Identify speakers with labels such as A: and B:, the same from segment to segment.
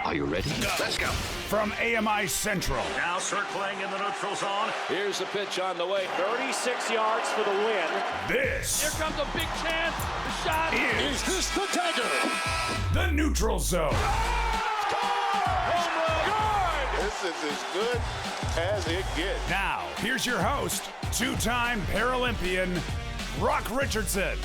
A: Are you ready?
B: Let's go.
C: From AMI Central.
D: Now circling in the neutral zone.
E: Here's the pitch on the way. 36 yards for the win.
C: This.
E: Here comes a big chance. The shot.
C: Is
B: this the dagger?
C: The neutral zone.
E: Home run.
B: This is as good as it gets.
C: Now, here's your host, two-time Paralympian, Brock Richardson.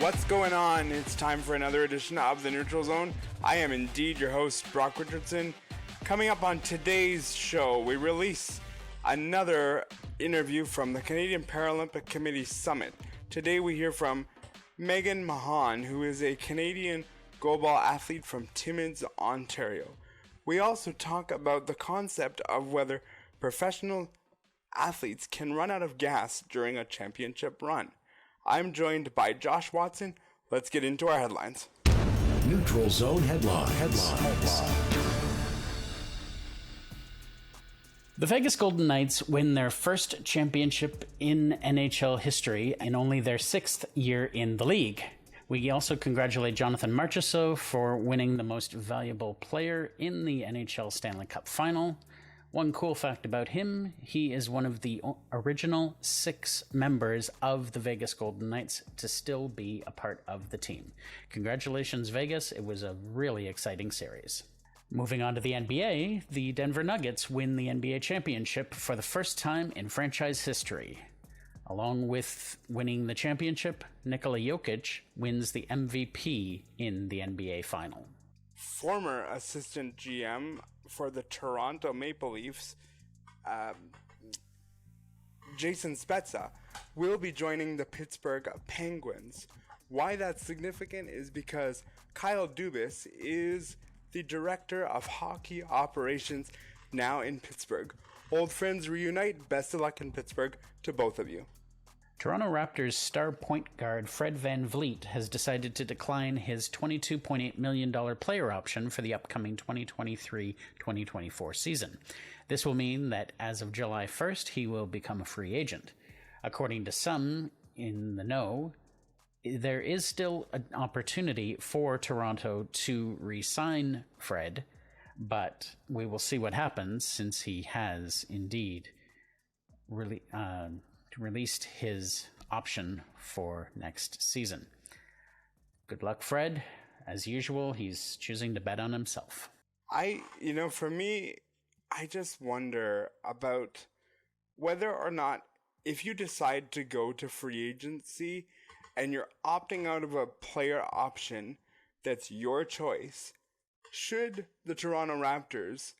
F: What's going on? It's time for another edition of The Neutral Zone. I am indeed your host, Brock Richardson. Coming up on today's show, we release another interview from the Canadian Paralympic Committee Summit. Today we hear from Meghan Mahon, who is a Canadian goalball athlete from Timmins, Ontario. We also talk about the concept of whether professional athletes can run out of gas during a championship run. I'm joined by Josh Watson. Let's get into our headlines.
A: Neutral Zone headlines.
G: The Vegas Golden Knights win their first championship in NHL history in only their sixth year in the league. We also congratulate Jonathan Marchessault for winning the most valuable player in the NHL Stanley Cup Final. One cool fact about him, he is one of the original 6 members of the Vegas Golden Knights to still be a part of the team. Congratulations, Vegas. It was a really exciting series. Moving on to the NBA, the Denver Nuggets win the NBA championship for the first time in franchise history. Along with winning the championship, Nikola Jokic wins the MVP in the NBA final.
F: Former assistant GM for the Toronto Maple Leafs, Jason Spezza, will be joining the Pittsburgh Penguins. Why that's significant is because Kyle Dubas is the director of hockey operations now in Pittsburgh. Old friends reunite. Best of luck in Pittsburgh to both of you.
G: Toronto Raptors star point guard Fred VanVleet has decided to decline his $22.8 million player option for the upcoming 2023-2024 season. This will mean that as of July 1st, he will become a free agent. According to some in the know, there is still an opportunity for Toronto to re-sign Fred, but we will see what happens since he has indeed released his option for next season. Good luck, Fred. As usual, he's choosing to bet on himself.
F: For me, I just wonder about whether or not, if you decide to go to free agency and you're opting out of a player option that's your choice, should the Toronto Raptors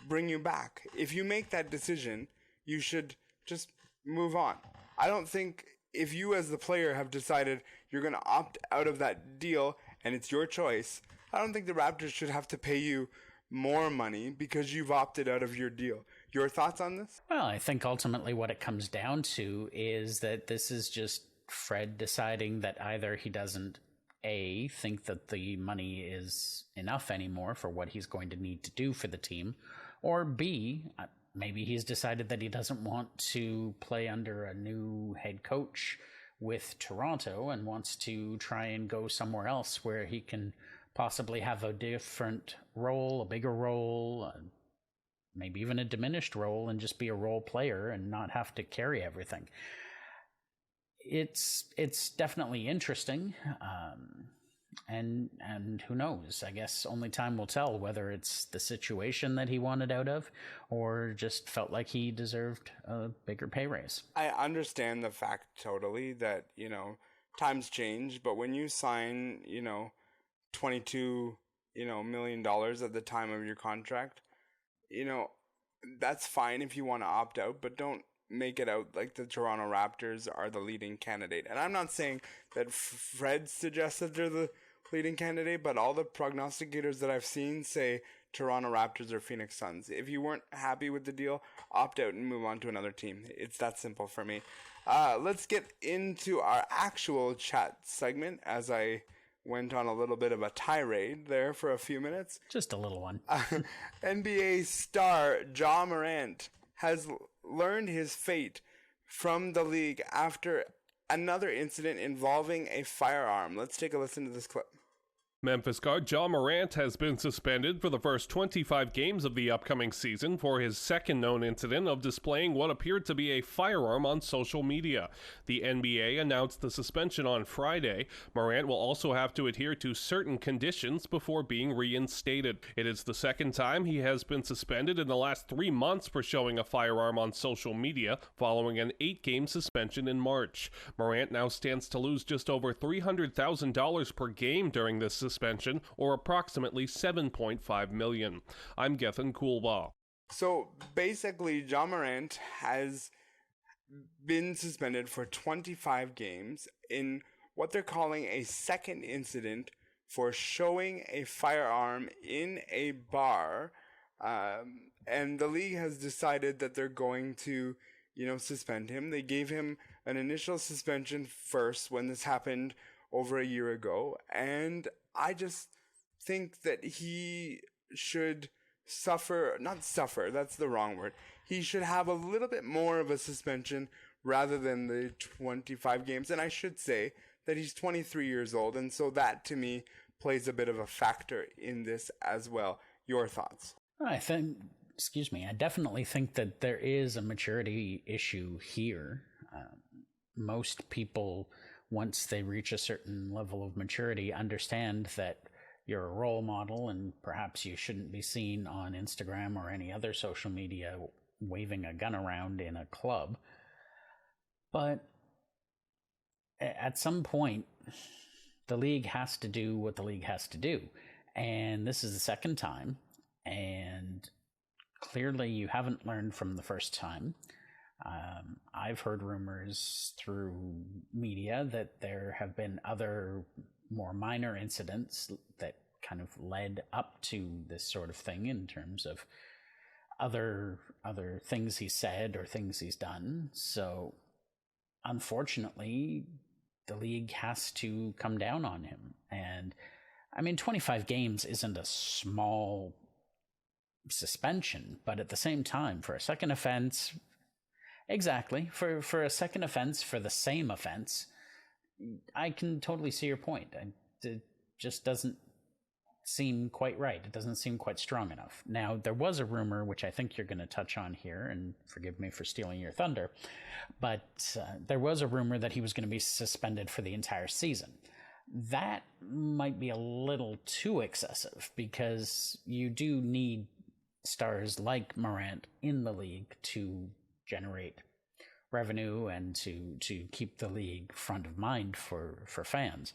F: bring you back? If you make that decision, you should just move on. I don't think if you as the player have decided you're going to opt out of that deal and it's your choice, I don't think the Raptors should have to pay you more money because you've opted out of your deal. Your thoughts on this?
G: Well, I think ultimately what it comes down to is that this is just Fred deciding that either he doesn't A, think that the money is enough anymore for what he's going to need to do for the team, or B, maybe he's decided that he doesn't want to play under a new head coach with Toronto and wants to try and go somewhere else where he can possibly have a different role, a bigger role, maybe even a diminished role, and just be a role player and not have to carry everything. It's definitely interesting. And who knows? I guess only time will tell whether it's the situation that he wanted out of or just felt like he deserved a bigger pay raise.
F: I understand the fact totally that, times change, but when you sign, $22, million at the time of your contract, that's fine if you want to opt out, but don't make it out like the Toronto Raptors are the leading candidate. And I'm not saying that Fred suggests that they're the leading candidate, but all the prognosticators that I've seen say Toronto Raptors or Phoenix Suns. If you weren't happy with the deal, opt out and move on to another team. It's that simple for me. Let's get into our actual chat segment as I went on a little bit of a tirade there for a few minutes.
G: Just a little one.
F: NBA star Ja Morant has learned his fate from the league after another incident involving a firearm. Let's take a listen to this clip.
H: Memphis guard Ja Morant has been suspended for the first 25 games of the upcoming season for his second known incident of displaying what appeared to be a firearm on social media. The NBA announced the suspension on Friday. Morant will also have to adhere to certain conditions before being reinstated. It is the second time he has been suspended in the last 3 months for showing a firearm on social media, following an 8-game suspension in March. Morant now stands to lose just over $300,000 per game during this suspension, or approximately $7.5 million. I'm Gethin Coolbaugh.
F: So basically, Ja Morant has been suspended for 25 games in what they're calling a second incident for showing a firearm in a bar. And the league has decided that they're going to, suspend him. They gave him an initial suspension first when this happened over a year ago, and I just think that he should not suffer, that's the wrong word. He should have a little bit more of a suspension rather than the 25 games. And I should say that he's 23 years old, and so that to me plays a bit of a factor in this as well. Your thoughts?
G: I definitely think that there is a maturity issue here. Most people, once they reach a certain level of maturity, understand that you're a role model and perhaps you shouldn't be seen on Instagram or any other social media waving a gun around in a club. But at some point, the league has to do what the league has to do. And this is the second time, and clearly you haven't learned from the first time. I've heard rumors through media that there have been other more minor incidents that kind of led up to this sort of thing in terms of other things he said or things he's done. So unfortunately, the league has to come down on him. And 25 games isn't a small suspension, but at the same time, for a second offense, exactly, for a second offense for the same offense, I can totally see your point. It just doesn't seem quite right. It doesn't seem quite strong enough. Now, there was a rumor, which I think you're going to touch on here, and forgive me for stealing your thunder, but there was a rumor that he was going to be suspended for the entire season. That might be a little too excessive, because you do need stars like Morant in the league to generate revenue and to keep the league front of mind for fans.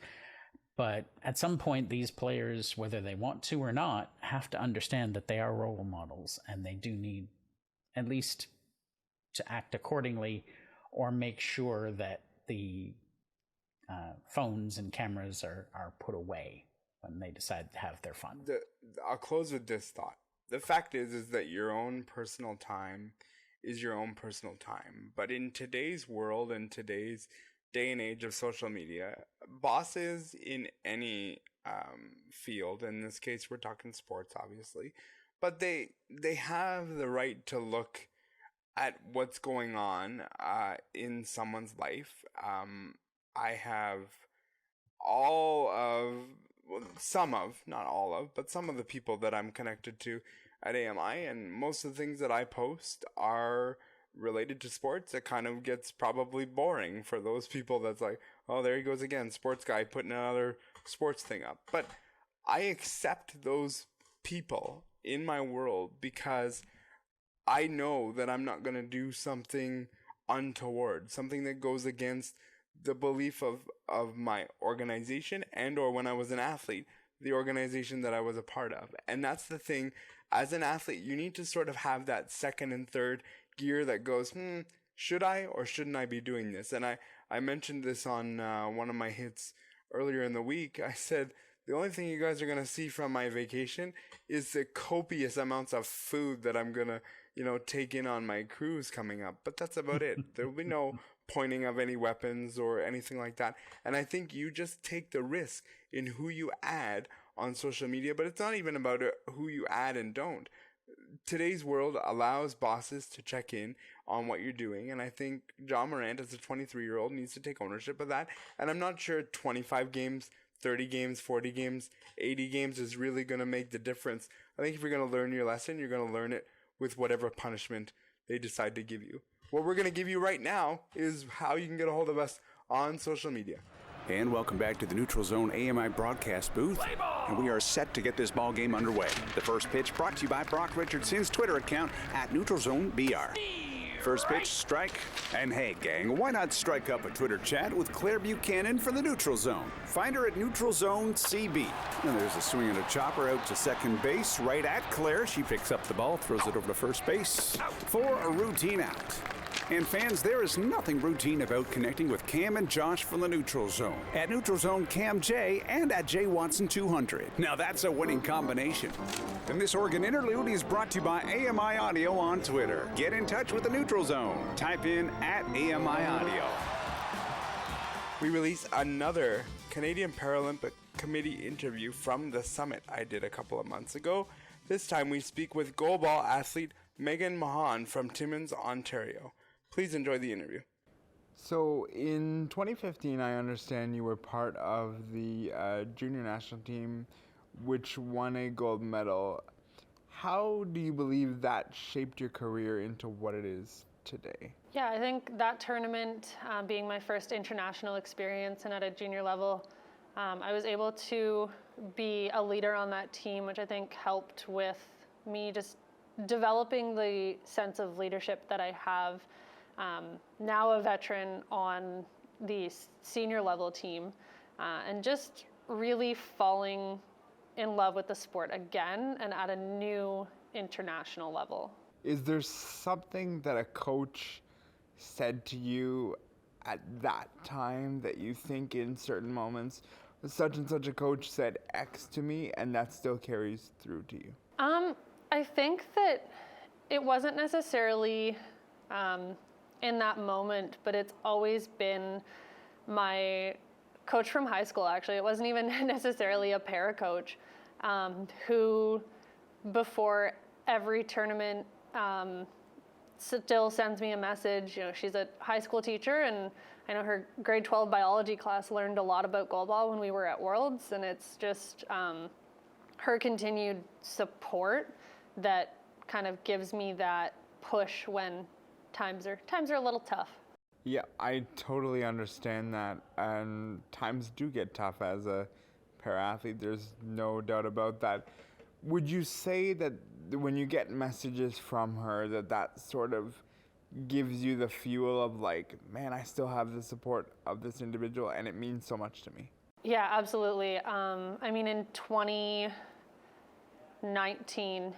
G: But at some point, these players, whether they want to or not, have to understand that they are role models, and they do need at least to act accordingly or make sure that the phones and cameras are put away when they decide to have their fun.
F: I'll close with this thought. The fact is that your own personal time is your own personal time. But in today's world and today's day and age of social media, bosses in any field, in this case we're talking sports obviously, but they have the right to look at what's going on in someone's life. I have some of the people that I'm connected to at AMI, and most of the things that I post are related to sports. It kind of gets probably boring for those people that's like, oh, there he goes again, sports guy putting another sports thing up. But I accept those people in my world because I know that I'm not going to do something untoward, something that goes against the belief of my organization and or when I was an athlete, the organization that I was a part of. And that's the thing. As an athlete, you need to sort of have that second and third gear that goes, should I or shouldn't I be doing this? And I mentioned this on one of my hits earlier in the week. I said, the only thing you guys are going to see from my vacation is the copious amounts of food that I'm going to, take in on my cruise coming up. But that's about it. There will be no pointing of any weapons or anything like that. And I think you just take the risk in who you add on social media, but it's not even about who you add and don't. Today's world allows bosses to check in on what you're doing, and I think Ja Morant, as a 23-year-old, needs to take ownership of that. And I'm not sure 25 games 30 games, 40 games, 80 games is really going to make the difference. I think if you're going to learn your lesson, you're going to learn it with whatever punishment they decide to give you. What we're going to give you right now is how you can get a hold of us on social media.
I: And welcome back to the Neutral Zone AMI broadcast booth. And we are set to get this ball game underway. The first pitch brought to you by Brock Richardson's Twitter account at NeutralZoneBR. First pitch, strike. And hey, gang, why not strike up a Twitter chat with Claire Buchanan for the Neutral Zone? Find her at Neutral Zone CB. And there's a swing and a chopper out to second base, right at Claire. She picks up the ball, throws it over to first base for a routine out. And fans, there is nothing routine about connecting with Cam and Josh from the Neutral Zone. At Neutral Zone Cam J and at J Watson 200. Now that's a winning combination. And this Oregon interlude is brought to you by AMI Audio on Twitter. Get in touch with the Neutral Zone. Type in at AMI Audio.
F: We release another Canadian Paralympic Committee interview from the summit I did a couple of months ago. This time we speak with goalball athlete Meghan Mahon from Timmins, Ontario. Please enjoy the interview. So in 2015, I understand you were part of the junior national team, which won a gold medal. How do you believe that shaped your career into what it is today?
J: Yeah, I think that tournament, being my first international experience and at a junior level, I was able to be a leader on that team, which I think helped with me just developing the sense of leadership that I have. Now a veteran on the senior level team, and just really falling in love with the sport again and at a new international level.
F: Is there something that a coach said to you at that time that you think in certain moments, such and such a coach said X to me, and that still carries through to you?
J: I think that it wasn't necessarily in that moment, but it's always been my coach from high school, actually. It wasn't even necessarily a para coach, who before every tournament still sends me a message. You know, she's a high school teacher, and I know her grade 12 biology class learned a lot about goalball when we were at Worlds, and it's just her continued support that kind of gives me that push when times are a little tough.
F: Yeah, I totally understand that, and times do get tough as a para-athlete. There's no doubt about that. Would you say that when you get messages from her, that sort of gives you the fuel of like, man, I still have the support of this individual, and it means so much to me? Yeah, absolutely. I mean, in 2019,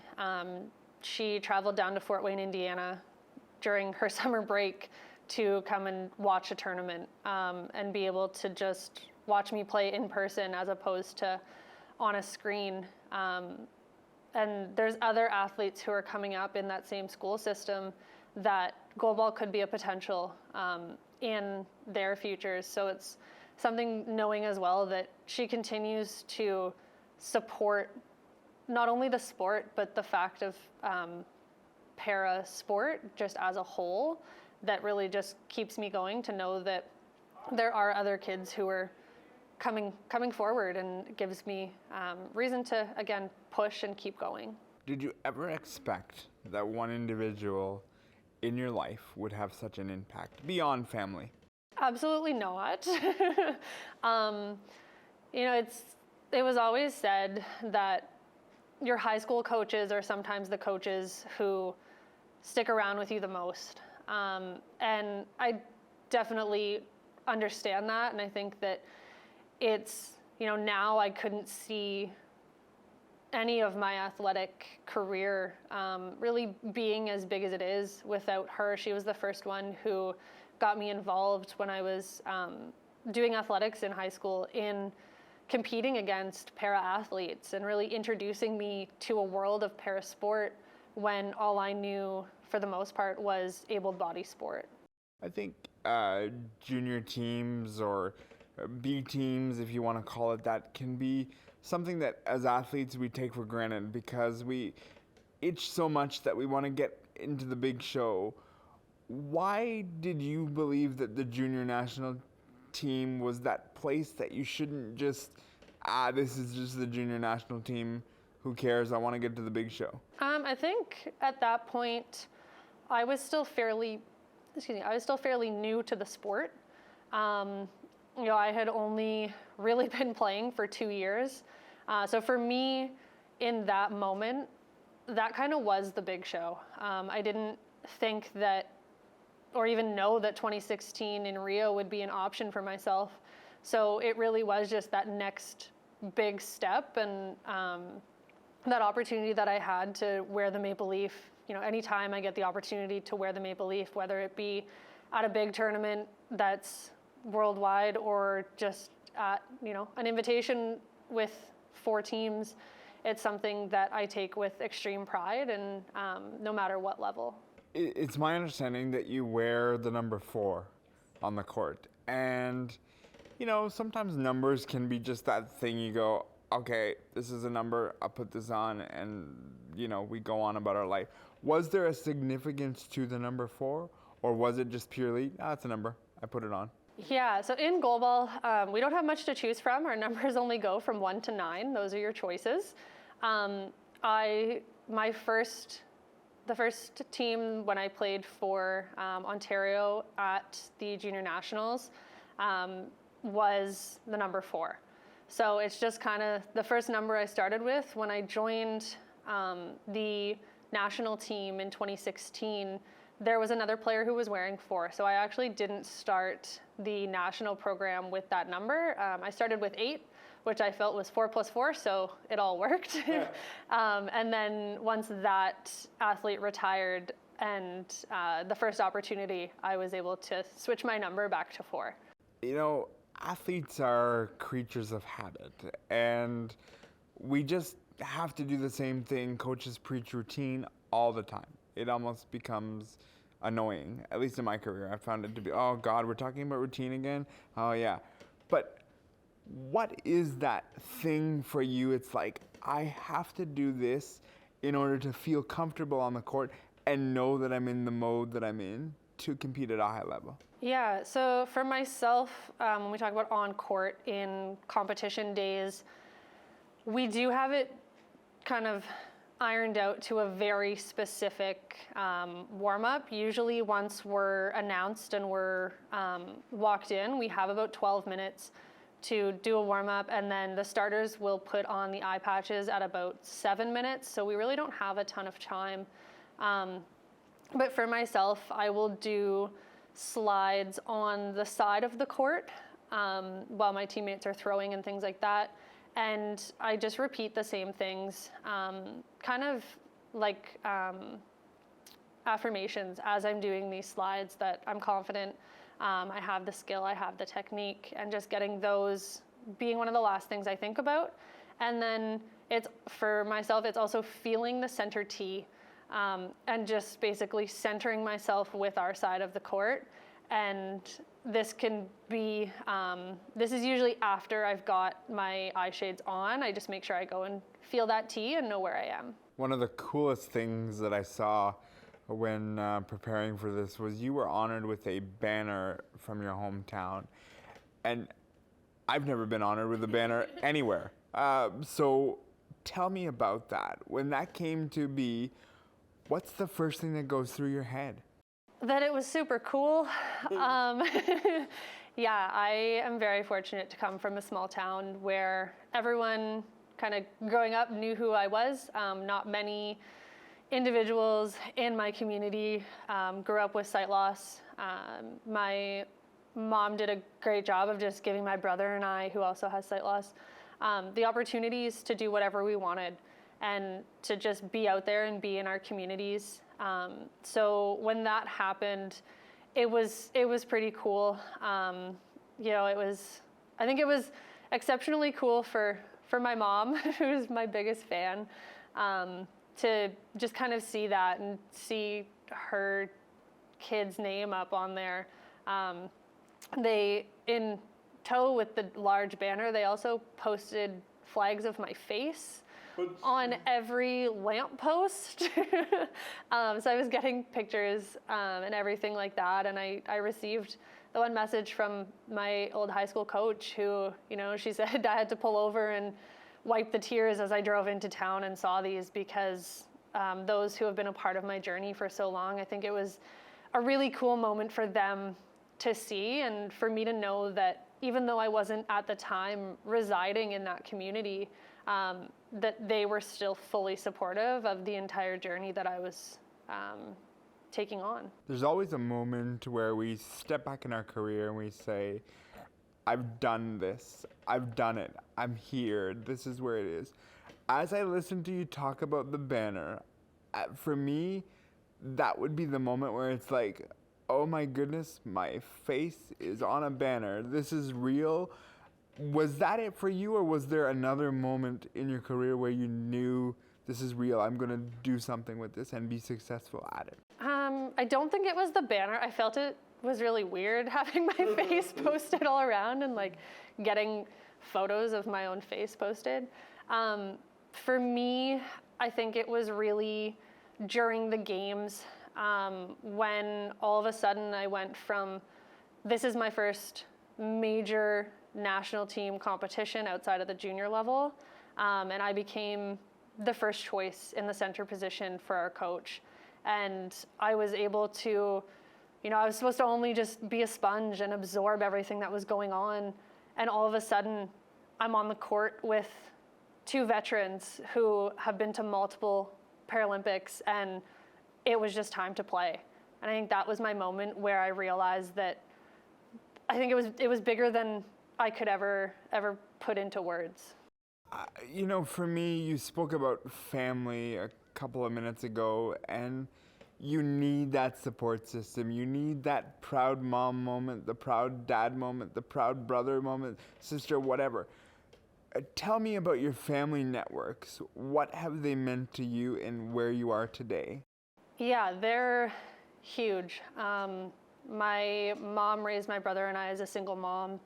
F: she traveled down to Fort Wayne, Indiana during her summer break to come and watch a tournament, and be able to just watch me play in person as opposed to on a screen. And there's other athletes who are coming up in that same school system that goalball could be a potential in their futures. So it's something knowing as well that she continues to support not only the sport, but the fact of para sport just as a whole, that really just keeps me going to know that there are other kids who are coming forward, and gives me reason to, again, push and keep going. Did you ever expect that one individual in your life would have such an impact beyond family? Absolutely not. You know, it was always said that your high school coaches are sometimes the coaches who stick around with you the most. And I definitely understand that, and I think that it's, you know, now I couldn't see any of my athletic career really being as big as it is without her. She was the first one who got me involved when I was doing athletics in high school, in competing against para athletes, and really introducing me to a world of para sport when all I knew for the most part was able-bodied sport. I think junior teams, or B teams, if you want to call it that, can be something that as athletes we take for granted because we itch so much that we want to get into the big show. Why did you believe that the junior national team was that place that you shouldn't just this is just the junior national team. Who cares? I want to get to the big show.
J: I think at that point, I was still fairly new to the sport. I had only really been playing for 2 years. So for me, in that moment, that kind of was the big show. I didn't think that, or even know that 2016 in Rio would be an option for myself. So it really was just that next big step, and that opportunity that I had to wear the maple leaf. Anytime I get the opportunity to wear the maple leaf, whether it be at a big tournament that's worldwide or just at, an invitation with 4 teams, it's something that I take with extreme pride, and no matter what level.
F: It's my understanding that you wear the number 4 on the court. And, sometimes numbers can be just that thing you go, okay, this is a number, I'll put this on, and, we go on about our life. Was there a significance to the number 4, or was it just purely, it's a number, I put it on?
J: Yeah, so in goalball, we don't have much to choose from. Our numbers only go from 1 to 9. Those are your choices. The first team when I played for Ontario at the Junior Nationals was the number 4. So it's just kind of the first number I started with. When I joined the national team in 2016, there was another player who was wearing 4. So I actually didn't start the national program with that number. I started with 8, which I felt was 4 plus 4, so it all worked. Yeah. And then once that athlete retired and the first opportunity, I was able to switch my number back to 4.
F: Athletes are creatures of habit, and we just have to do the same thing. Coaches preach routine all the time. It almost becomes annoying, at least in my career. I found it to be, oh God, we're talking about routine again? Oh yeah. But what is that thing for you? It's like, I have to do this in order to feel comfortable on the court and know that I'm in the mode that I'm in to compete at a high level.
J: Yeah, so for myself, when we talk about on court in competition days, we do have it kind of ironed out to a very specific warm-up. Usually once we're announced and we're walked in, we have about 12 minutes to do a warm-up, and then the starters will put on the eye patches at about 7 minutes, so we really don't have a ton of time. But for myself, I will do slides on the side of the court while my teammates are throwing and things like that. And I just repeat the same things, kind of like affirmations as I'm doing these slides, that I'm confident, I have the skill, I have the technique, and just getting those being one of the last things I think about. And then for myself, it's also feeling the center tee. And just basically centering myself with our side of the court. And this can be, this is usually after I've got my eye shades on. I just make sure I go and feel that tee and know where I am.
F: One of the coolest things that I saw when preparing for this was you were honored with a banner from your hometown. And I've never been honored with a banner anywhere. So tell me about that. When that came to be, what's the first thing that goes through your head?
J: That it was super cool. Yeah, I am very fortunate to come from a small town where everyone kind of growing up knew who I was. Not many individuals in my community grew up with sight loss. My mom did a great job of just giving my brother and I, who also has sight loss, the opportunities to do whatever we wanted and to just be out there and be in our communities. So when that happened, it was pretty cool. I think it was exceptionally cool for my mom, who's my biggest fan, to just kind of see that and see her kid's name up on there. They, in tow with the large banner, they also posted flags of my face on every lamppost. So I was getting pictures and everything like that, and I received the one message from my old high school coach who, she said I had to pull over and wipe the tears as I drove into town and saw these, because those who have been a part of my journey for so long, I think it was a really cool moment for them to see, and for me to know that even though I wasn't at the time residing in that community, that they were still fully supportive of the entire journey that I was taking on.
F: There's always a moment where we step back in our career and we say, I've done this, I've done it, I'm here, this is where it is. As I listen to you talk about the banner, for me, that would be the moment where it's like, oh my goodness, my face is on a banner, this is real. Was that it for you, or was there another moment in your career where you knew this is real, I'm going to do something with this and be successful at it?
J: I don't think it was the banner. I felt it was really weird having my face posted all around and like getting photos of my own face posted. For me, I think it was really during the games when all of a sudden I went from, this is my first major national team competition outside of the junior level, and I became the first choice in the center position for our coach. And I was able to, I was supposed to only just be a sponge and absorb everything that was going on. And all of a sudden, I'm on the court with two veterans who have been to multiple Paralympics, and it was just time to play. And I think that was my moment where I realized that I think it was bigger than I could ever put into words.
F: For me, you spoke about family a couple of minutes ago, and you need that support system. You need that proud mom moment, the proud dad moment, the proud brother moment, sister, whatever. Tell me about your family networks. What have they meant to you and where you are today?
J: Yeah, they're huge. My mom raised my brother and I as a single mom,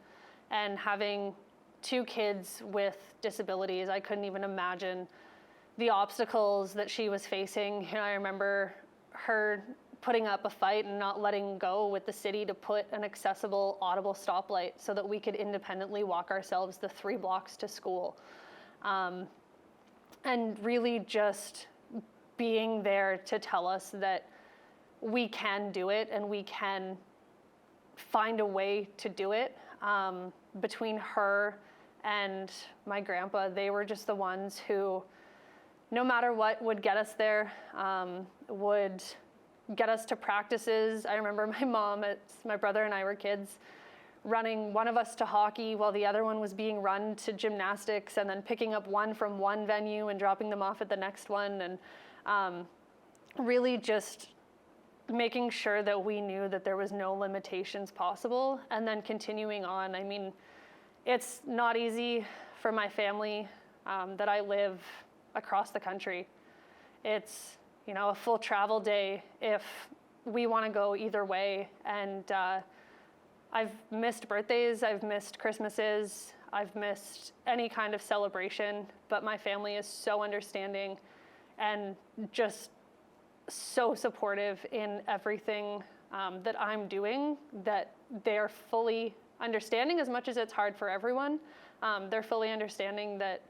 J: and having two kids with disabilities, I couldn't even imagine the obstacles that she was facing. I remember her putting up a fight and not letting go with the city to put an accessible, audible stoplight so that we could independently walk ourselves the 3 blocks to school. And really just being there to tell us that we can do it and we can find a way to do it. Between her and my grandpa, they were just the ones who, no matter what, would get us there, would get us to practices. I remember my mom, my brother and I were kids, running one of us to hockey while the other one was being run to gymnastics, and then picking up one from one venue and dropping them off at the next one, and really just making sure that we knew that there was no limitations possible, and then continuing on. I mean, it's not easy for my family that I live across the country. It's, a full travel day if we want to go either way. And I've missed birthdays, I've missed Christmases, I've missed any kind of celebration, but my family is so understanding and just so supportive in everything that I'm doing, that they're fully understanding. As much as it's hard for everyone, they're fully understanding that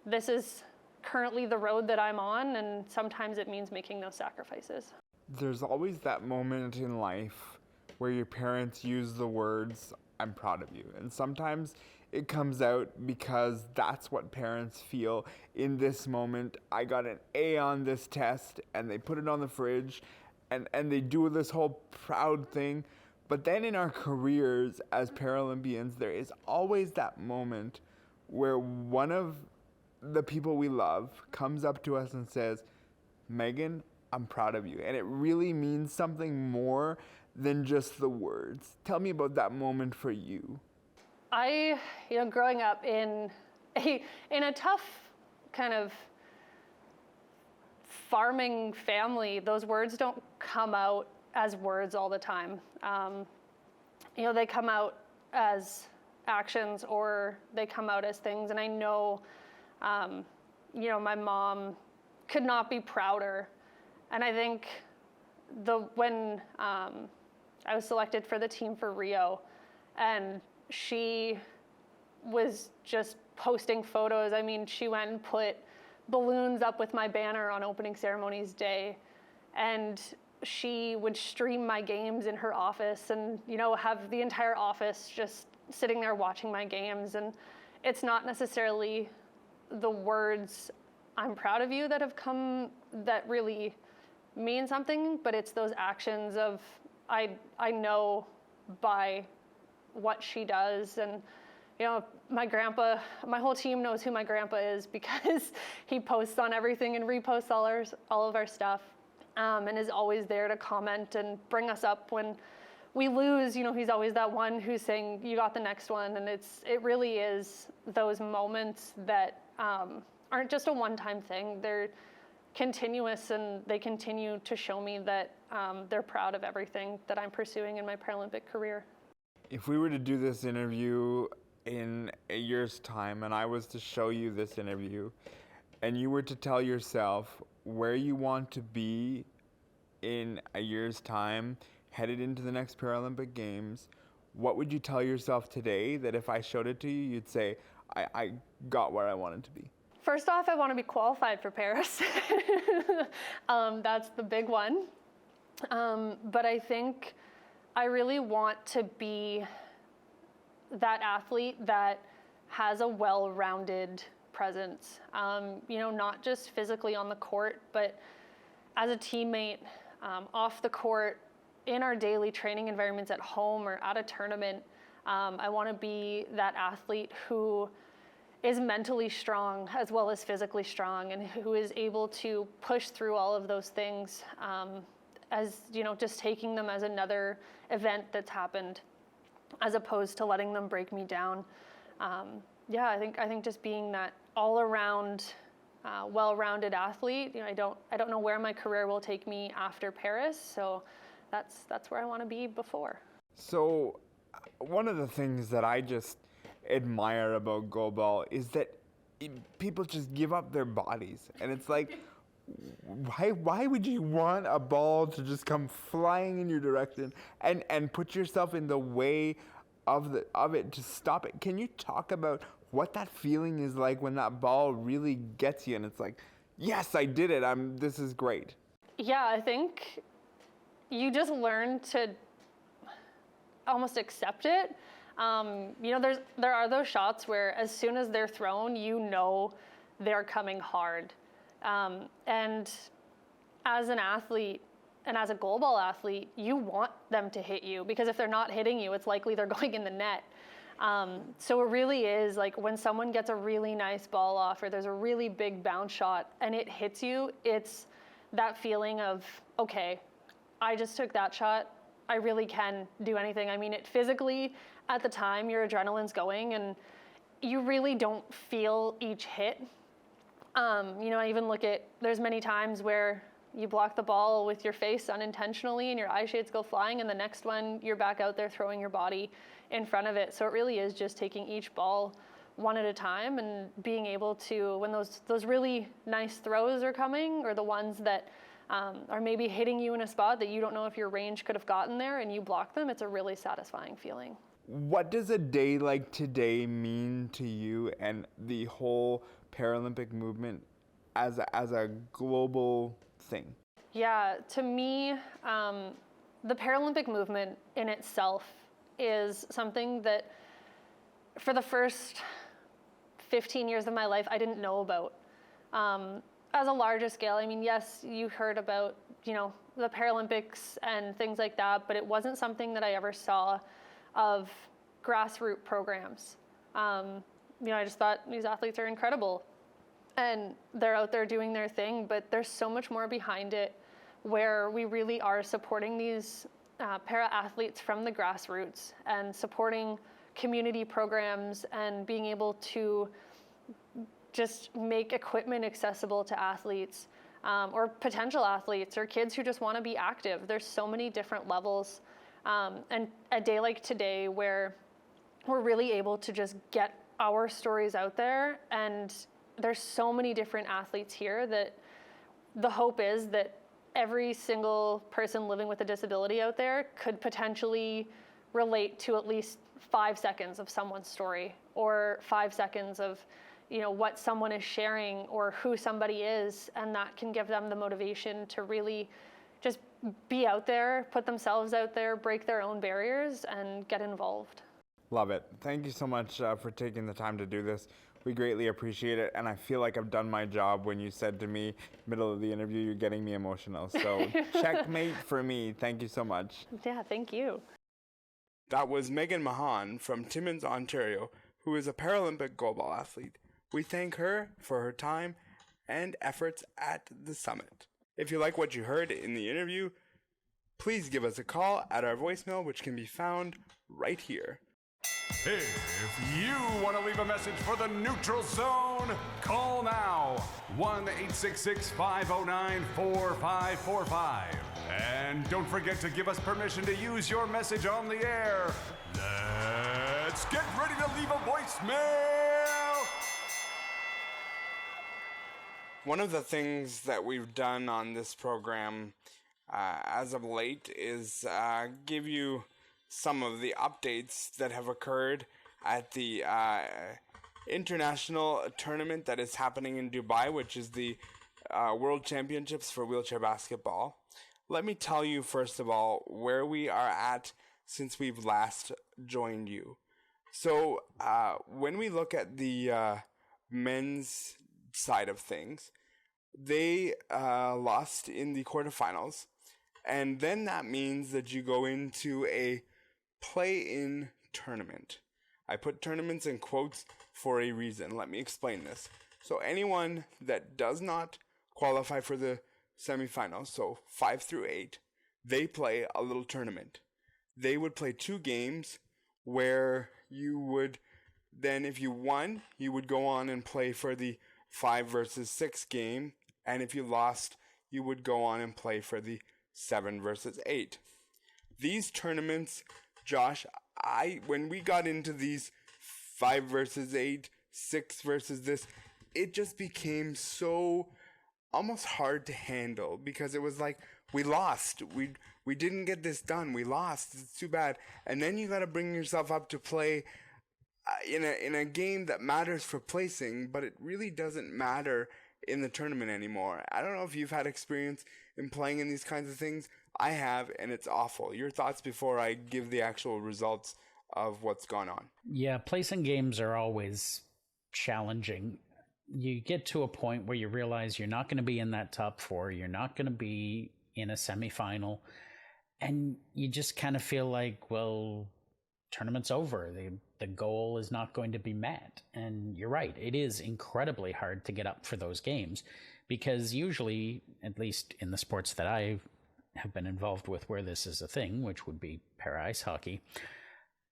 J: this is currently the road that I'm on, and sometimes it means making those sacrifices.
F: There's always that moment in life where your parents use the words, I'm proud of you. And sometimes it comes out because that's what parents feel in this moment. I got an A on this test, and they put it on the fridge, and they do this whole proud thing. But then in our careers as Paralympians, there is always that moment where one of the people we love comes up to us and says, Meghan, I'm proud of you. And it really means something more than just the words. Tell me about that moment for you.
J: I, growing up in a tough kind of farming family, those words don't come out as words all the time. They come out as actions, or they come out as things. And I know, my mom could not be prouder. And I think when I was selected for the team for Rio, and she was just posting photos. I mean, she went and put balloons up with my banner on opening ceremonies day, and she would stream my games in her office and, you know, have the entire office just sitting there watching my games. And it's not necessarily the words, "I'm proud of you," that have come that really mean something, but it's those actions of, I know by what she does. And, you know, my grandpa, my whole team knows who my grandpa is because he posts on everything and reposts all of our stuff, and is always there to comment and bring us up when we lose. You know, he's always that one who's saying, "You got the next one." And it really is those moments that aren't just a one-time thing. They're continuous, and they continue to show me that they're proud of everything that I'm pursuing in my Paralympic career.
F: If we were to do this interview in a year's time, and I was to show you this interview, and you were to tell yourself where you want to be in a year's time, headed into the next Paralympic Games, what would you tell yourself today that if I showed it to you, you'd say, I got where I wanted to be?
J: First off, I want to be qualified for Paris. That's the big one. But I think I really want to be that athlete that has a well-rounded presence. You know, not just physically on the court, but as a teammate, off the court, in our daily training environments at home or at a tournament. I want to be that athlete who is mentally strong as well as physically strong, and who is able to push through all of those things, as, you know, just taking them as another event that's happened, as opposed to letting them break me down. Yeah, I think just being that all-around, well-rounded athlete. You know, I don't know where my career will take me after Paris, so that's where I want to be before. So, one of the things that I just admire about goalball is that people just give up their bodies, and it's like, why would you want a ball to just come flying in your direction and put yourself in the way of it to stop it? Can you talk about what that feeling is like when that ball really gets you and it's like, yes, I did it, this is great? Yeah, I think you just learn to almost accept it. You know, there are those shots where as soon as they're thrown, you know they're coming hard. And as an athlete and as a goalball athlete, you want them to hit you, because if they're not hitting you, it's likely they're going in the net. So it really is like when someone gets a really nice ball off, or there's a really big bounce shot and it hits you, it's that feeling of, okay, I just took that shot. I really can do anything. I mean, it physically, at the time, your adrenaline's going and you really don't feel each hit. You know, I even look at, there's many times where you block the ball with your face unintentionally and your eye shades go flying, and the next one, you're back out there throwing your body in front of it. So it really is just taking each ball one at a time and being able to, when those really nice throws are coming, or the ones that are maybe hitting you in a spot that you don't know if your range could have gotten there and you block them, it's a really satisfying feeling. What does a day like today mean to you and the whole Paralympic movement as a global thing? Yeah, to me, the Paralympic movement in itself is something that for the first 15 years of my life, I didn't know about. As a larger scale, I mean, yes, you heard about, you know, the Paralympics and things like that, but it wasn't something that I ever saw of grassroots programs. You know, I just thought these athletes are incredible and they're out there doing their thing, but there's so much more behind it, where we really are supporting these para-athletes from the grassroots and supporting community programs and being able to just make equipment accessible to athletes, or potential athletes, or kids who just want to be active. There's so many different levels. And a day like today, where we're really able to just get our stories out there, and there's so many different athletes here, that the hope is that every single person living with a disability out there could potentially relate to at least 5 seconds of someone's story, or 5 seconds of, what someone is sharing or who somebody is, and that can give them the motivation to really just be out there, put themselves out there, break their own barriers, and get involved.
F: Love it. Thank you so much for taking the time to do this. We greatly appreciate it, and I feel like I've done my job when you said to me, middle of the interview, you're getting me emotional. So checkmate for me. Thank you so much.
J: Yeah, thank you.
F: That was Meghan Mahon from Timmins, Ontario, who is a Paralympic goalball athlete. We thank her for her time and efforts at the summit. If you like what you heard in the interview, please give us a call at our voicemail, which can be found right here.
C: If you want to leave a message for the Neutral Zone, call now. 1-866-509-4545. And don't forget to give us permission to use your message on the air. Let's get ready to leave a voicemail.
F: One of the things that we've done on this program as of late is give you some of the updates that have occurred at the international tournament that is happening in Dubai, which is the World Championships for wheelchair basketball. Let me tell you, first of all, where we are at since we've last joined you. So when we look at the men's side of things, they lost in the quarterfinals, and then that means that you go into a play-in tournament. I put tournaments in quotes for a reason. Let me explain this. So anyone that does not qualify for the semifinals, so 5 through 8, they play a little tournament. They would play 2 games where you would then, if you won, you would go on and play for the 5 versus 6 game, and if you lost, you would go on and play for the 7 versus 8. These tournaments, Josh, when we got into these 5 versus 8, 6 versus this, it just became so almost hard to handle, because it was like, we lost. We didn't get this done. We lost. It's too bad. And then you got to bring yourself up to play in a game that matters for placing, but it really doesn't matter in the tournament anymore. I don't know if you've had experience in playing in these kinds of things. I have, and it's awful. Your thoughts before I give the actual results of what's gone on.
G: Yeah, placing games are always challenging. You get to a point where you realize you're not going to be in that top 4. You're not going to be in a semifinal. And you just kind of feel like, well, tournament's over. The goal is not going to be met. And you're right. It is incredibly hard to get up for those games, because usually, at least in the sports that I have been involved with where this is a thing, which would be para ice hockey,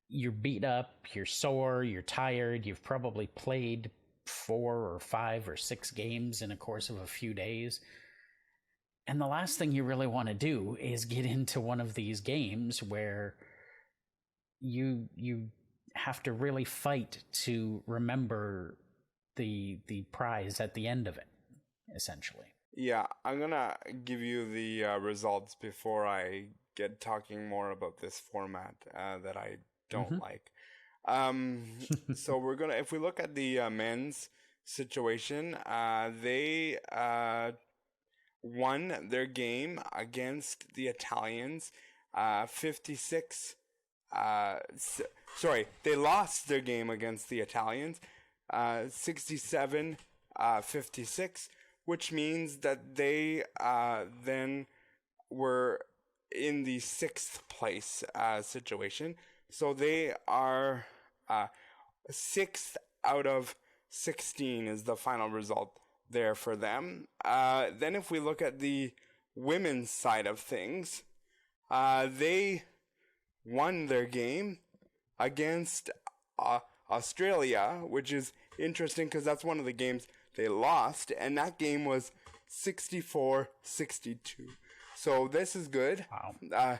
G: you're beat up, you're sore, you're tired, you've probably played 4 or 5 or 6 games in a course of a few days. And the last thing you really want to do is get into one of these games where you have to really fight to remember the prize at the end of it, essentially.
F: Yeah, I'm going to give you the results before I get talking more about this format that I don't like. So we're going to, if we look at the men's situation, they won their game against the Italians 56. They lost their game against the Italians 67-56, which means that they then were in the 6th place situation. So they are 6th out of 16 is the final result there for them. Then if we look at the women's side of things, they won their game against Australia, which is interesting because that's one of the games they lost, and that game was 64-62. So this is good.
G: Wow.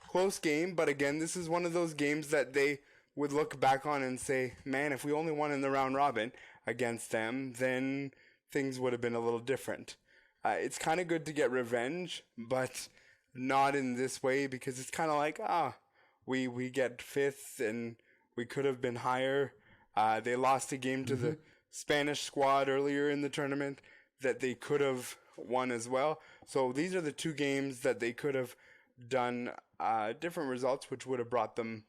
F: Close game, but again, this is one of those games that they would look back on and say, man, if we only won in the round robin against them, then things would have been a little different. It's kind of good to get revenge, but not in this way, because it's kind of like, we get 5th and we could have been higher. They lost a game to the Spanish squad earlier in the tournament that they could have won as well. So these are the 2 games that they could have done different results, which would have brought them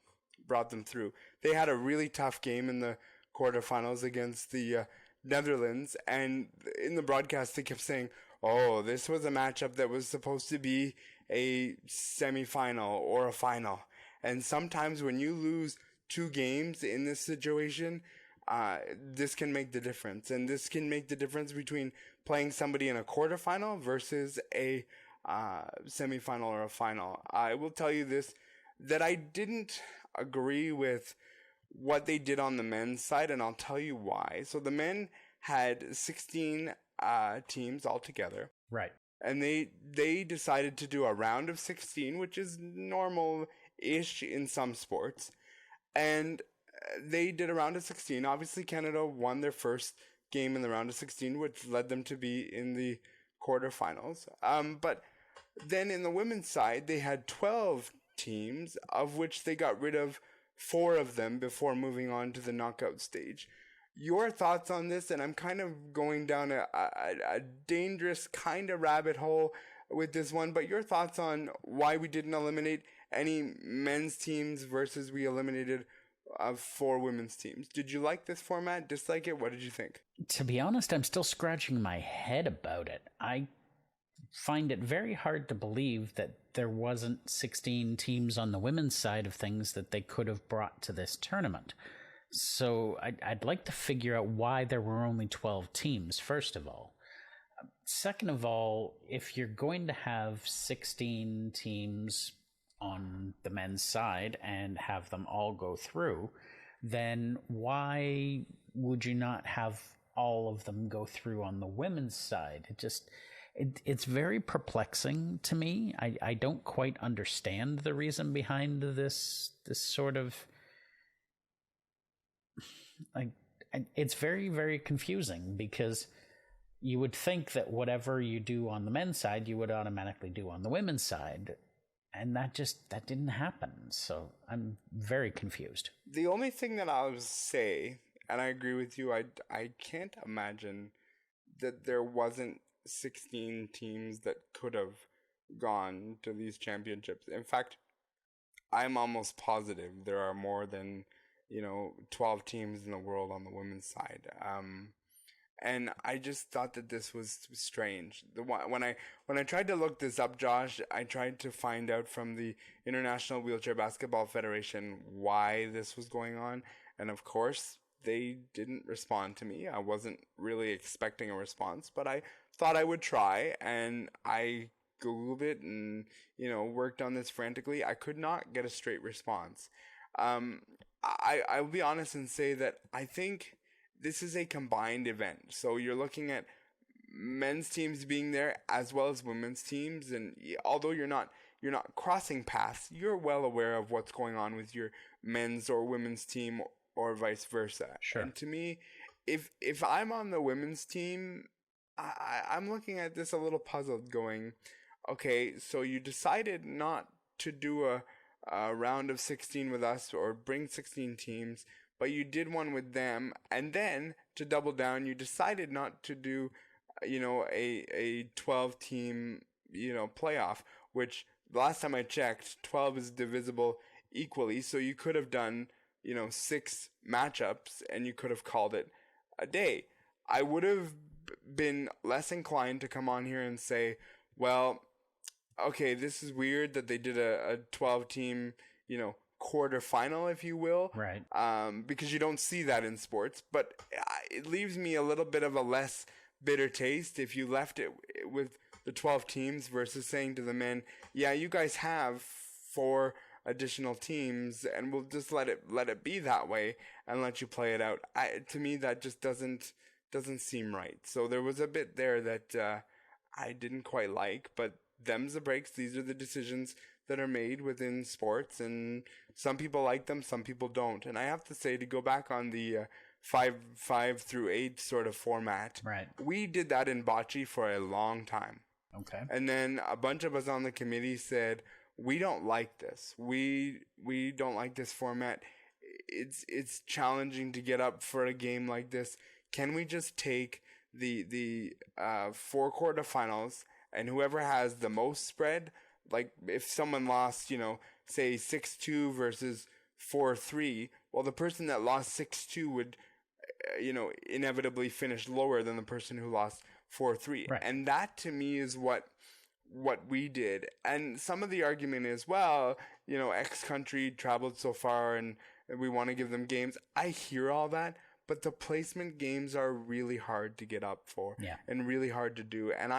F: through. They had a really tough game in the quarterfinals against the Netherlands, and in the broadcast they kept saying, "Oh, this was a matchup that was supposed to be a semifinal or a final." And sometimes when you lose 2 games in this situation, this can make the difference. And this can make the difference between playing somebody in a quarterfinal versus a semifinal or a final. I will tell you this, that I didn't agree with what they did on the men's side, and I'll tell you why. So the men had 16 teams altogether.
G: Right.
F: And they decided to do a round of 16, which is normal-ish in some sports. And they did a round of 16. Obviously, Canada won their first game in the round of 16, which led them to be in the quarterfinals. But then in the women's side, they had 12 teams, of which they got rid of 4 of them before moving on to the knockout stage. Your thoughts on this? And I'm kind of going down a dangerous kind of rabbit hole with this one, but your thoughts on why we didn't eliminate any men's teams versus we eliminated 4 women's teams. Did you like this format? Dislike it? What did you think?
G: To be honest, I'm still scratching my head about it. I find it very hard to believe that there wasn't 16 teams on the women's side of things that they could have brought to this tournament. So I'd like to figure out why there were only 12 teams, first of all. Second of all, if you're going to have 16 teams on the men's side and have them all go through, then why would you not have all of them go through on the women's side? It's very perplexing to me. I don't quite understand the reason behind this sort of, like, it's very, very confusing, because you would think that whatever you do on the men's side, you would automatically do on the women's side. And that didn't happen. So I'm very confused.
F: The only thing that I'll say, and I agree with you, I can't imagine that there wasn't 16 teams that could have gone to these championships. In fact, I'm almost positive there are more than 12 teams in the world on the women's side. And I just thought that this was strange. When I tried to look this up, Josh, I tried to find out from the International Wheelchair Basketball Federation why this was going on. And of course, they didn't respond to me. I wasn't really expecting a response, but I thought I would try. And I Googled it and, worked on this frantically. I could not get a straight response. I'll be honest and say that I think this is a combined event. So you're looking at men's teams being there as well as women's teams, and although you're not crossing paths, you're well aware of what's going on with your men's or women's team or vice versa.
G: Sure.
F: And to me, if I'm on the women's team, I'm looking at this a little puzzled, going, okay, so you decided not to do a round of 16 with us or bring 16 teams, but you did one with them, and then to double down, you decided not to do, a 12-team, playoff, which the last time I checked, 12 is divisible equally, so you could have done, 6 matchups, and you could have called it a day. I would have been less inclined to come on here and say, well, okay, this is weird that they did a 12-team, quarterfinal, if you will.
G: Right.
F: Because you don't see that in sports. But it leaves me a little bit of a less bitter taste if you left it with the 12 teams versus saying to the men, yeah, you guys have 4 additional teams and we'll just let it be that way and let you play it out. To me, that just doesn't seem right. So there was a bit there that I didn't quite like, but them's the breaks. These are the decisions that are made within sports, and some people like them, some people don't. And I have to say, to go back on the 5 through 8 sort of format.
G: Right.
F: We did that in bocce for a long time.
G: Okay.
F: And then a bunch of us on the committee said, we don't like this. We don't like this format. It's challenging to get up for a game like this. Can we just take the 4 quarterfinals, and whoever has the most spread, like if someone lost, say 6-2 versus 4-3, well, the person that lost 6-2 would, inevitably finish lower than the person who lost 4-3.
G: Right.
F: And that to me is what we did. And some of the argument is, well, X country traveled so far and we want to give them games. I hear all that, but the placement games are really hard to get up for and really hard to do. And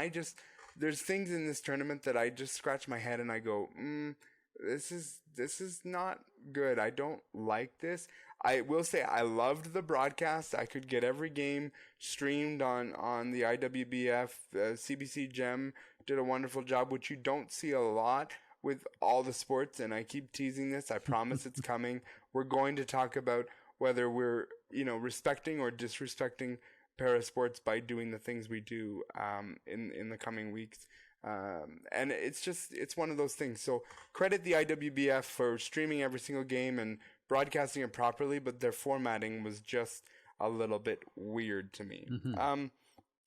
F: there's things in this tournament that I just scratch my head and I go, this is not good. I don't like this. I will say I loved the broadcast. I could get every game streamed on the IWBF. CBC Gem did a wonderful job, which you don't see a lot with all the sports. And I keep teasing this. I promise it's coming. We're going to talk about whether we're, respecting or disrespecting Parasports by doing the things we do in the coming weeks. And it's one of those things. So credit the IWBF for streaming every single game and broadcasting it properly, but their formatting was just a little bit weird to me. Mm-hmm.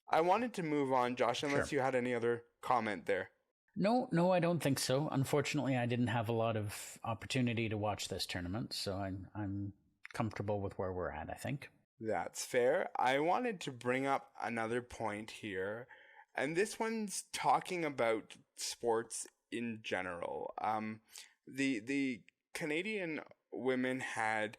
F: I wanted to move on, Josh, unless you had any other comment there.
G: No, I don't think so. Unfortunately, I didn't have a lot of opportunity to watch this tournament, so I'm comfortable with where we're at, I think.
F: That's fair. I wanted to bring up another point here, and this one's talking about sports in general. The Canadian women had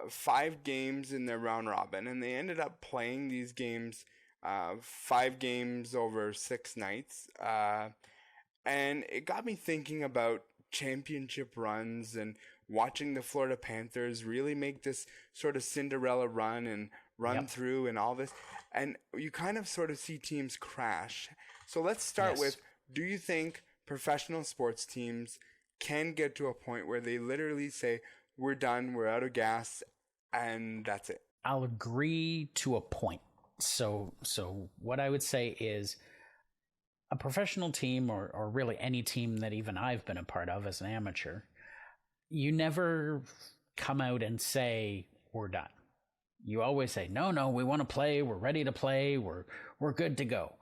F: 5 games in their round robin, and they ended up playing these games, 5 games over 6 nights. And it got me thinking about championship runs and watching the Florida Panthers really make this sort of Cinderella run and run through and all this. And you kind of sort of see teams crash. So let's start with, do you think professional sports teams can get to a point where they literally say, we're done, we're out of gas, and that's it?
G: I'll agree to a point. So what I would say is a professional team or really any team that even I've been a part of as an amateur, you never come out and say, we're done. You always say, no, we want to play, we're ready to play, we're good to go.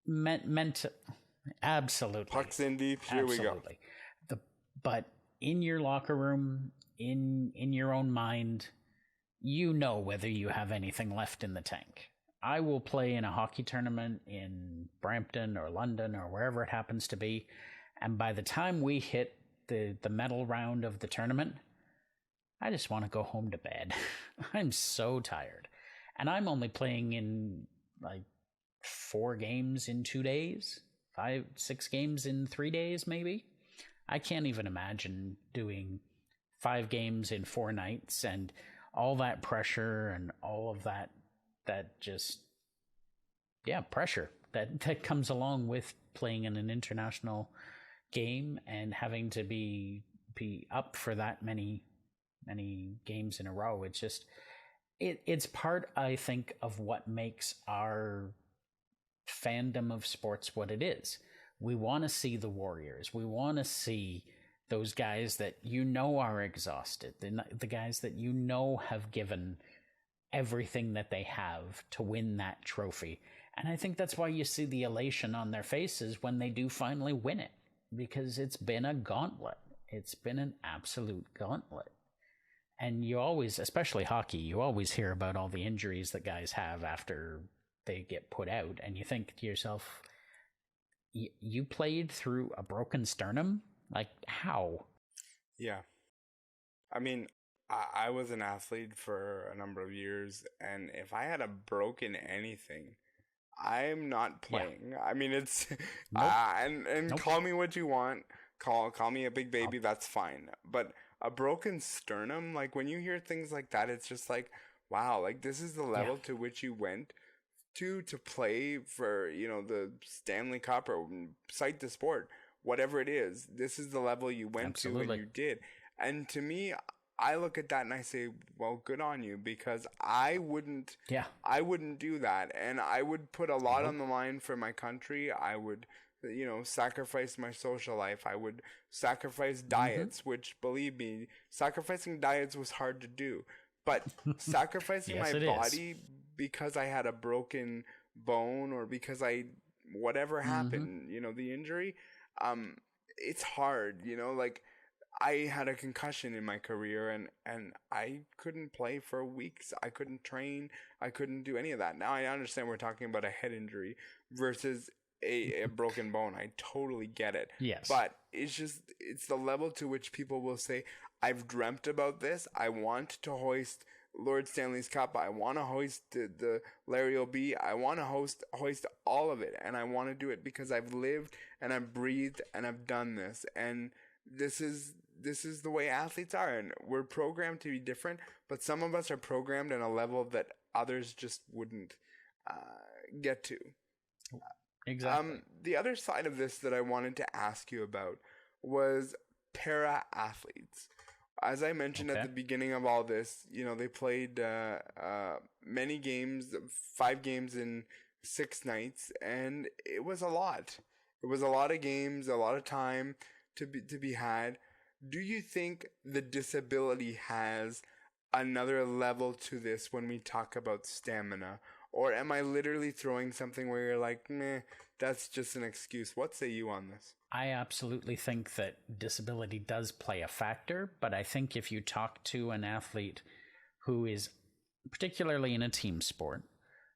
G: Meant to, absolutely.
F: Pucks in deep, here we go.
G: But in your locker room, in your own mind, whether you have anything left in the tank. I will play in a hockey tournament in Brampton or London or wherever it happens to be, and by the time we hit the medal round of the tournament, I just want to go home to bed. I'm so tired. And I'm only playing in 4 games in 2 days, 5-6 games in 3 days maybe. I can't even imagine doing 5 games in 4 nights and all that pressure and all of that just, pressure that comes along with playing in an international game and having to be up for that many games in a row. It's just, it's part, I think, of what makes our fandom of sports what it is. We want to see the warriors. We want to see those guys that are exhausted, the guys that have given everything that they have to win that trophy. And I think that's why you see the elation on their faces when they do finally win it, because it's been a gauntlet. It's been an absolute gauntlet. And you always, especially hockey, you always hear about all the injuries that guys have after they get put out. And you think to yourself, you played through a broken sternum? Like, how?
F: Yeah. I mean, I was an athlete for a number of years, and if I had a broken anything, I'm not playing. Yeah. I mean, it's nope. Call me what you want. Call me a big baby. That's fine. But a broken sternum, like when you hear things like that, it's just like, wow, like this is the level to which you went to play for, the Stanley Cup or cite the sport, whatever it is. This is the level you went to and you did. And to me, I look at that and I say, well, good on you, because I wouldn't do that. And I would put a lot on the line for my country. I would, sacrifice my social life. I would sacrifice diets, which, believe me, sacrificing diets was hard to do. But sacrificing my body because I had a broken bone or because whatever happened, the injury, it's hard, like I had a concussion in my career and I couldn't play for weeks. I couldn't train. I couldn't do any of that. Now I understand we're talking about a head injury versus a broken bone. I totally get it.
G: Yes.
F: But it's the level to which people will say, I've dreamt about this. I want to hoist Lord Stanley's Cup. I want to hoist the Larry O'B. I want to hoist all of it. And I want to do it because I've lived and I've breathed and I've done this. And this is the way athletes are. And we're programmed to be different, but some of us are programmed on a level that others just wouldn't get to.
G: Exactly.
F: The other side of this that I wanted to ask you about was para-athletes. As I mentioned at the beginning of all this, they played many games, 5 games in 6 nights, and it was a lot. It was a lot of games, a lot of time to be had. Do you think the disability has another level to this when we talk about stamina? Or am I literally throwing something where you're like, meh, that's just an excuse? What say you on this?
G: I absolutely think that disability does play a factor, but I think if you talk to an athlete who is, particularly in a team sport,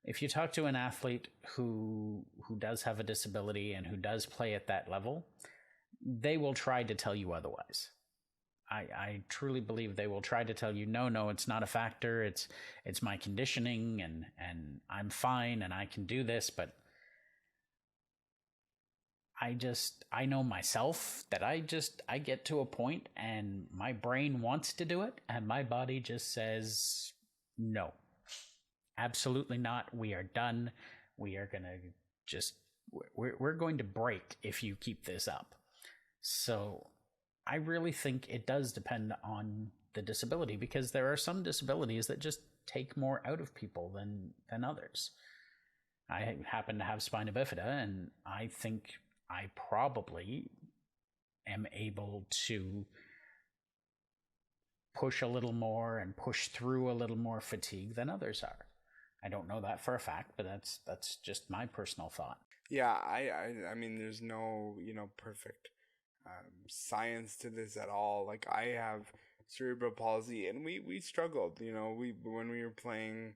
G: if you talk to an athlete who does have a disability and who does play at that level, they will try to tell you otherwise. I truly believe they will try to tell you, no, it's not a factor. It's my conditioning and I'm fine and I can do this. But I know myself that I get to a point and my brain wants to do it and my body just says, no, absolutely not. We are done. We are going to we're going to break if you keep this up. So I really think it does depend on the disability, because there are some disabilities that just take more out of people than others. I happen to have spina bifida, and I think I probably am able to push a little more and push through a little more fatigue than others are. I don't know that for a fact, but that's just my personal thought.
F: Yeah, I mean, there's no, perfect science to this at all. Like, I have cerebral palsy and we struggled, when we were playing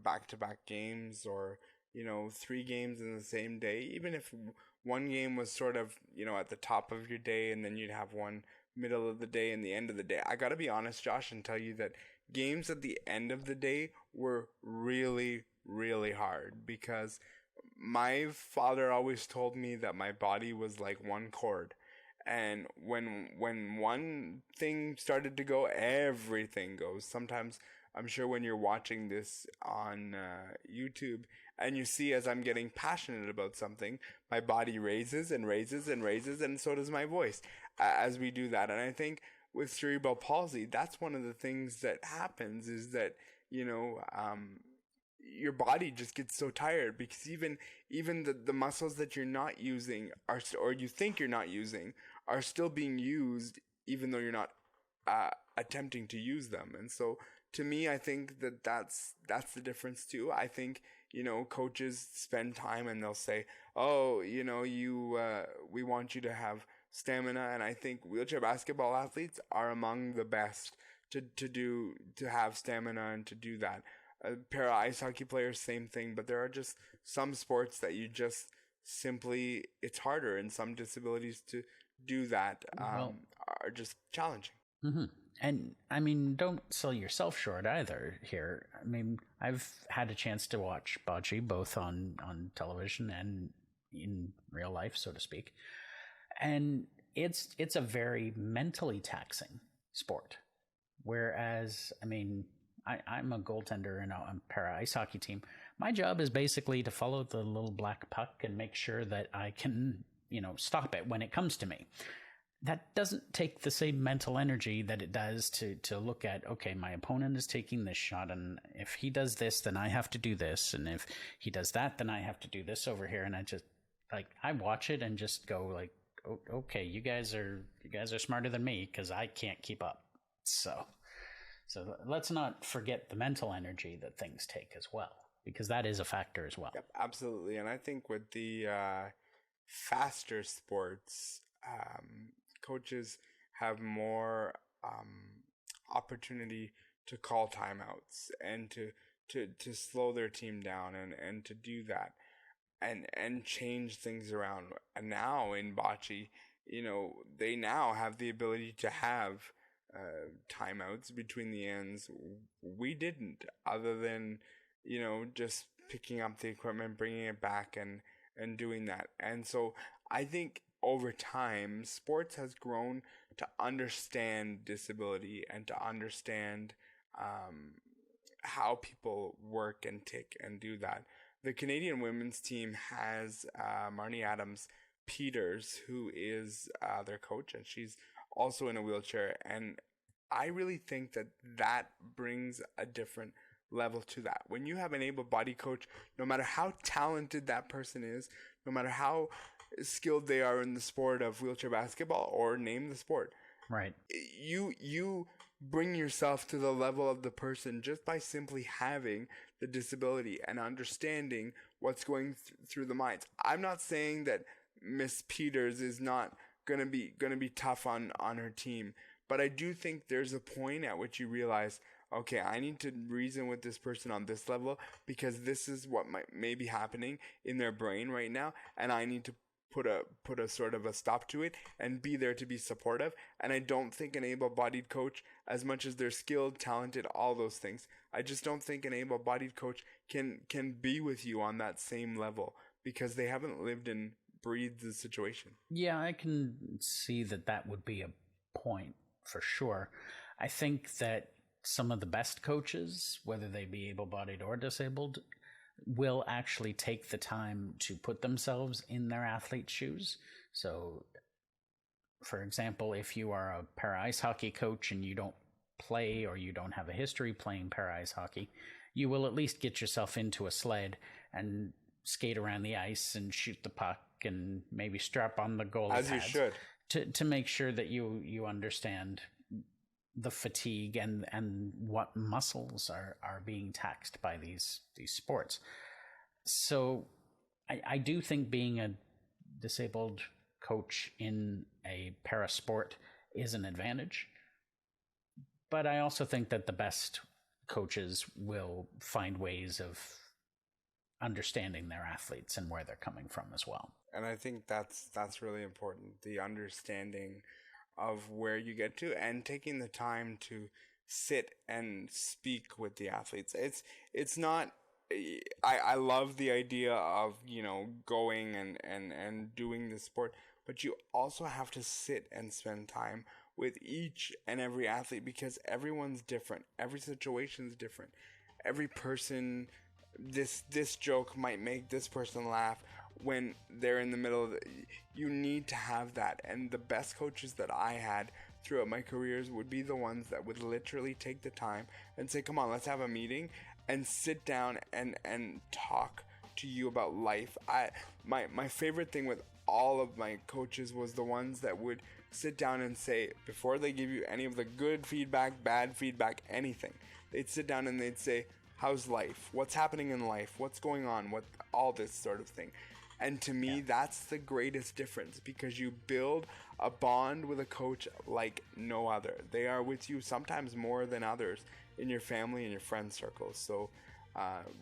F: back-to-back games or, 3 games in the same day, even if one game was sort of, at the top of your day and then you'd have one middle of the day and the end of the day. I gotta be honest, Josh, and tell you that games at the end of the day were really, really hard, because my father always told me that my body was like one chord. And when one thing started to go, everything goes. Sometimes, I'm sure when you're watching this on YouTube and you see as I'm getting passionate about something, my body raises and raises and raises, and so does my voice as we do that. And I think with cerebral palsy, that's one of the things that happens, is that, your body just gets so tired, because even the muscles that you're not using or you think you're not using are still being used, even though you're not attempting to use them. And so to me, I think that's the difference too. I think, coaches spend time and they'll say, oh, we want you to have stamina. And I think wheelchair basketball athletes are among the best to have stamina and to do that. Para ice hockey players, same thing, but there are just some sports that you just simply, it's harder, and some disabilities to do that are just challenging.
G: Mm-hmm. And I mean, don't sell yourself short either here. I mean, I've had a chance to watch bocce both on television and in real life, so to speak. And it's a very mentally taxing sport. Whereas, I mean, I'm a goaltender in a para ice hockey team. My job is basically to follow the little black puck and make sure that I can, stop it when it comes to me. that doesn't take the same mental energy that it does to look at, okay, my opponent is taking this shot, and if he does this, then I have to do this, and if he does that, then I have to do this over here. And I just, like, I watch it and just go like, okay, you guys are smarter than me, because I can't keep up. So let's not forget the mental energy that things take as well, because that is a factor as well.
F: Yep, absolutely. And I think with the faster sports, coaches have more opportunity to call timeouts and to slow their team down and to do that and change things around. And now in bocce, they now have the ability to have timeouts between the ends. We didn't, other than just picking up the equipment, bringing it back, and doing that. And so I think over time, sports has grown to understand disability and to understand how people work and tick and do that. The Canadian women's team has Marnie Adams-Peters, who is their coach, and she's also in a wheelchair. And I really think that brings a different level to that. When you have an able-bodied coach, no matter how talented that person is, no matter how skilled they are in the sport of wheelchair basketball, or name the sport,
G: right,
F: you bring yourself to the level of the person just by simply having the disability and understanding what's going through the minds. I'm not saying that Miss Peters is not gonna be tough on her team, but I do think there's a point at which you realize, okay, I need to reason with this person on this level, because this is what may be happening in their brain right now, and I need to put a sort of a stop to it and be there to be supportive. And I don't think an able-bodied coach, as much as they're skilled, talented, all those things, I just don't think an able-bodied coach can be with you on that same level, because they haven't lived and breathed the situation.
G: Yeah, I can see that would be a point for sure. I think that some of the best coaches, whether they be able-bodied or disabled, will actually take the time to put themselves in their athlete's shoes. So, for example, if you are a para-ice hockey coach and you don't play, or you don't have a history playing para-ice hockey, you will at least get yourself into a sled and skate around the ice and shoot the puck and maybe strap on the goalie pads.
F: As you should.
G: To make sure that you understand the fatigue and what muscles are being taxed by these sports. So I do think being a disabled coach in a parasport is an advantage, but I also think that the best coaches will find ways of understanding their athletes and where they're coming from as well.
F: And I think that's really important, the understanding of where you get to and taking the time to sit and speak with the athletes. It's not, I love the idea of, going and doing the sport, but you also have to sit and spend time with each and every athlete, because everyone's different. Every situation's different. Every person, this joke might make this person laugh when they're in the middle of it. You need to have that. And the best coaches that I had throughout my careers would be the ones that would literally take the time and say, come on, let's have a meeting and sit down and talk to you about life. My favorite thing with all of my coaches was the ones that would sit down and say, before they give you any of the good feedback, bad feedback, anything, they'd sit down and they'd say, how's life? What's happening in life? What's going on? What, all this sort of thing. And to me, that's the greatest difference, because you build a bond with a coach like no other. They are with you sometimes more than others in your family and your friend circles. So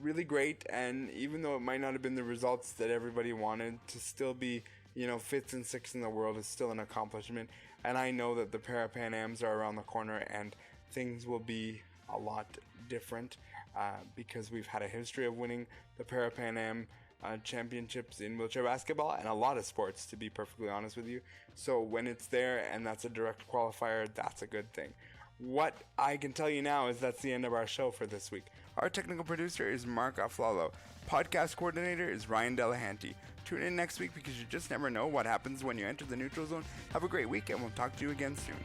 F: really great. And even though it might not have been the results that everybody wanted, to still be, fifth and sixth in the world is still an accomplishment. And I know that the Para-Pan Ams are around the corner and things will be a lot different because we've had a history of winning the Para-Pan Am championships in wheelchair basketball and a lot of sports, to be perfectly honest with you. So when it's there and that's a direct qualifier, that's a good thing. What I can tell you now is that's the end of our show for this week. Our technical producer is Mark Aflalo. Podcast coordinator is Ryan Delahanty. Tune in next week because you just never know what happens when you enter the neutral zone. Have a great week, and we'll talk to you again soon.